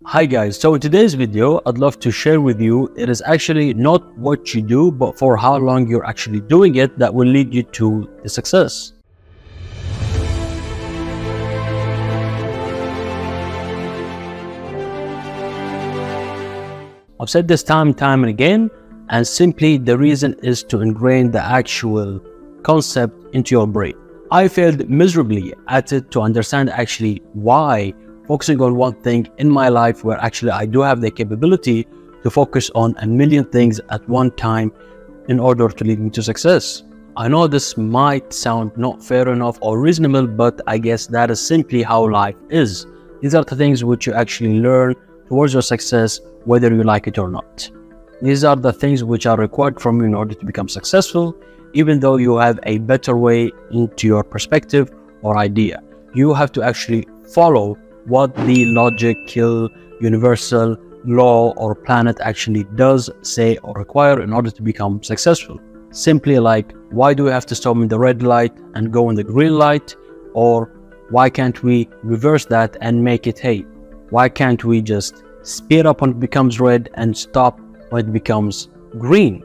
Hi guys, so in today's video, I'd love to share with you, it is actually not what you do, but for how long you're actually doing it that will lead you to the success. I've said this time and time again, and simply the reason is to ingrain the actual concept into your brain. I failed miserably at it to understand actually why focusing on one thing in my life, where actually I do have the capability to focus on a million things at one time in order to lead me to success. I know this might sound not fair enough or reasonable, but I guess that is simply how life is. These are the things which you actually learn towards your success, whether you like it or not. These are the things which are required from you in order to become successful, even though you have a better way into your perspective or idea. You have to actually follow what the logical, universal law or planet actually does say or require in order to become successful. Simply like, why do we have to stop in the red light and go in the green light? Or why can't we reverse that and make it, hey, why can't we just speed up when it becomes red and stop when it becomes green?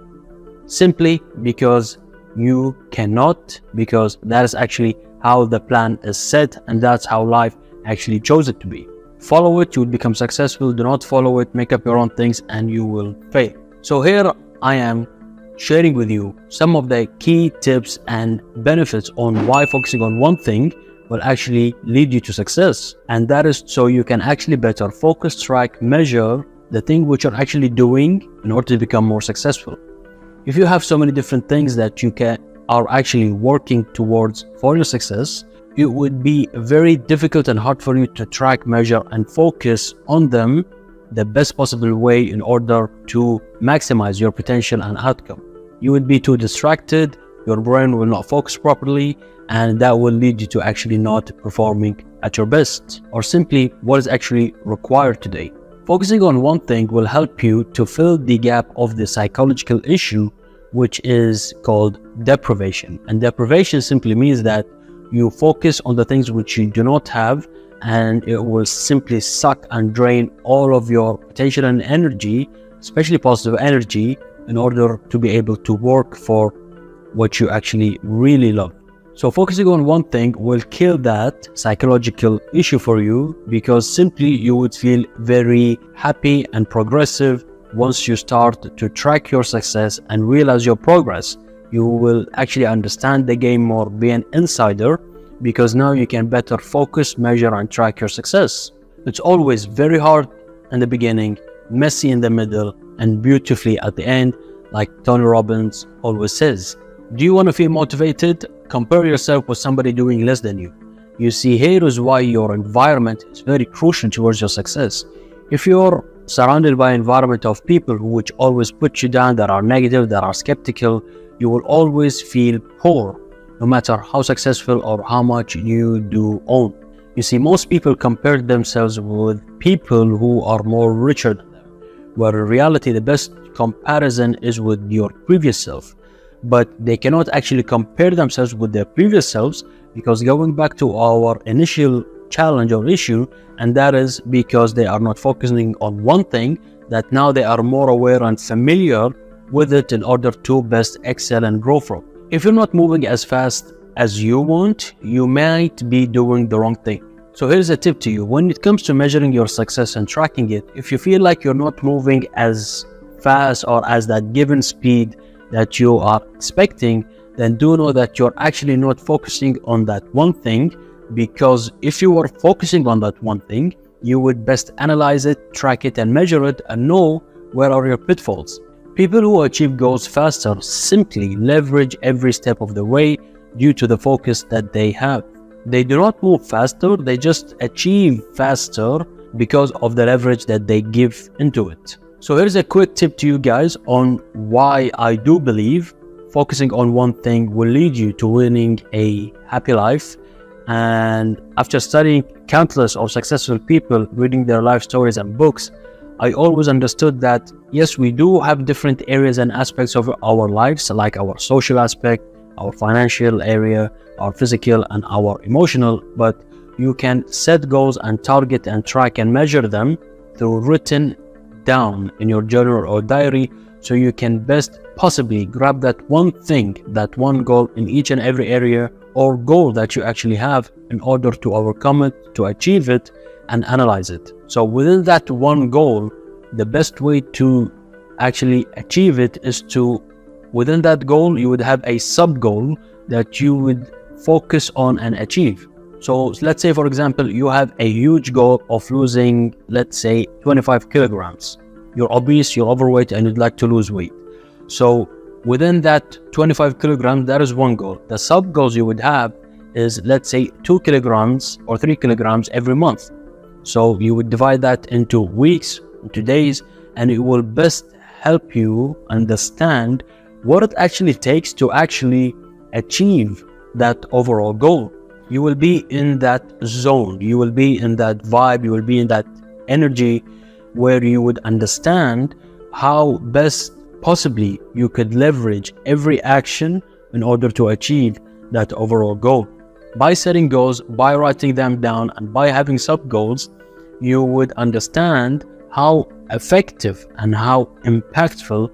Simply because you cannot, because that is actually how the plan is set, and that's how life actually chose it to be. Follow it, you will become successful. Do not follow it, make up your own things, and you will fail. So here I am sharing with you some of the key tips and benefits on why focusing on one thing will actually lead you to success. And that is so you can actually better focus, track, measure the thing which you're actually doing in order to become more successful. If you have so many different things that you are actually working towards for your success, it would be very difficult and hard for you to track, measure, and focus on them the best possible way in order to maximize your potential and outcome. You would be too distracted, your brain will not focus properly, and that will lead you to actually not performing at your best, or simply what is actually required today. Focusing on one thing will help you to fill the gap of the psychological issue, which is called deprivation. And deprivation simply means that you focus on the things which you do not have, and it will simply suck and drain all of your potential and energy, especially positive energy, in order to be able to work for what you actually really love. So focusing on one thing will kill that psychological issue for you, because simply you would feel very happy and progressive once you start to track your success and realize your progress. You will actually understand the game more, be an insider, because now you can better focus, measure, and track your success. It's always very hard in the beginning, messy in the middle, and beautifully at the end, like Tony Robbins always says. Do you want to feel motivated? Compare yourself with somebody doing less than you. You see, here is why your environment is very crucial towards your success. If you're surrounded by an environment of people which always put you down, that are negative, that are skeptical, you will always feel poor, no matter how successful or how much you do own. You see, most people compare themselves with people who are more richer than them, where in reality the best comparison is with your previous self. But they cannot actually compare themselves with their previous selves, because going back to our initial challenge or issue, and that is because they are not focusing on one thing, that now they are more aware and familiar with it in order to best excel and grow from. If you're not moving as fast as you want, you might be doing the wrong thing. So here's a tip to you. When it comes to measuring your success and tracking it, if you feel like you're not moving as fast or as that given speed that you are expecting, then do know that you're actually not focusing on that one thing, because if you were focusing on that one thing, you would best analyze it, track it, and measure it, and know where are your pitfalls. People who achieve goals faster simply leverage every step of the way due to the focus that they have. They do not move faster, they just achieve faster because of the leverage that they give into it. So here's a quick tip to you guys on why I do believe focusing on one thing will lead you to winning a happy life. And after studying countless of successful people, reading their life stories and books, I always understood that yes, we do have different areas and aspects of our lives, like our social aspect, our financial area, our physical, and our emotional, but you can set goals and target and track and measure them through written down in your journal or diary, so you can best possibly grab that one thing, that one goal in each and every area or goal that you actually have in order to overcome it, to achieve it, and analyze it. So within that one goal, the best way to actually achieve it is to, within that goal, you would have a sub goal that you would focus on and achieve. So let's say, for example, you have a huge goal of losing, let's say, 25 kilograms. You're obese, you're overweight, and you'd like to lose weight. So within that 25 kilograms, that is one goal. The sub goals you would have is, let's say, 2 kilograms or 3 kilograms every month. So you would divide that into weeks, into days, and it will best help you understand what it actually takes to actually achieve that overall goal. You will be in that zone, you will be in that vibe, you will be in that energy where you would understand how best possibly you could leverage every action in order to achieve that overall goal. By setting goals, by writing them down, and by having sub goals, you would understand how effective and how impactful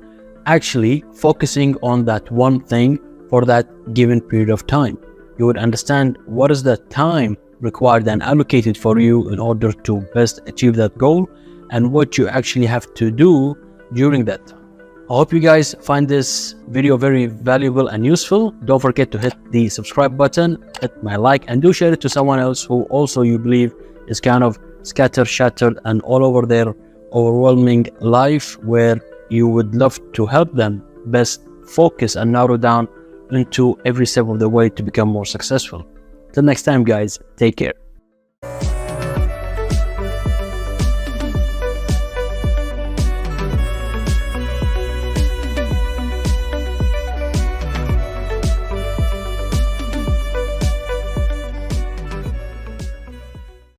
actually focusing on that one thing for that given period of time. You would understand what is the time required and allocated for you in order to best achieve that goal, and what you actually have to do during that time. I hope you guys find this video very valuable and useful. Don't forget to hit the subscribe button, hit my like, and do share it to someone else who also you believe is kind of scattered, shattered, and all over their overwhelming life, where you would love to help them best focus and narrow down into every step of the way to become more successful. Till next time, guys, take care.